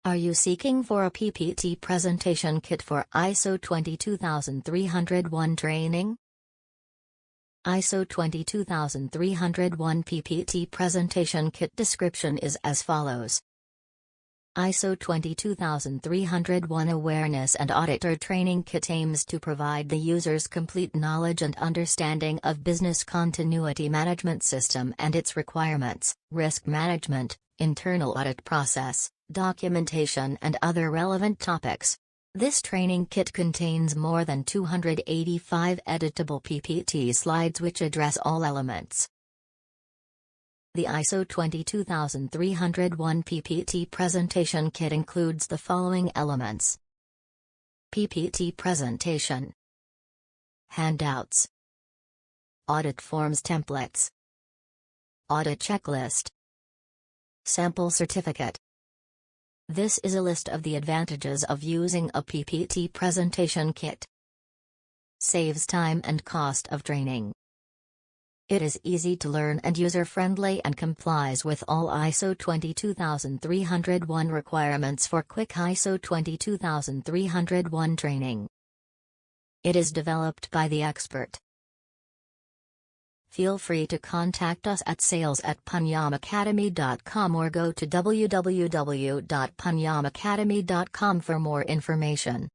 Are you seeking for a PPT presentation kit for ISO 22301 training? ISO 22301 PPT presentation kit description is as follows. ISO 22301 Awareness and Auditor Training Kit aims to provide the users complete knowledge and understanding of business continuity management system and its requirements, risk management, internal audit process, documentation and other relevant topics. This training kit contains more than 285 editable PPT slides which address all elements. The ISO 22301 PPT presentation kit includes the following elements: PPT presentation, handouts, audit forms templates, audit checklist, sample certificate. This is a list of the advantages of using a PPT presentation kit. Saves time and cost of training. It is easy to learn and user-friendly and complies with all ISO 22301 requirements for quick ISO 22301 training. It is developed by the expert. Feel free to contact us at sales@panyamacademy.com or go to www.panyamacademy.com for more information.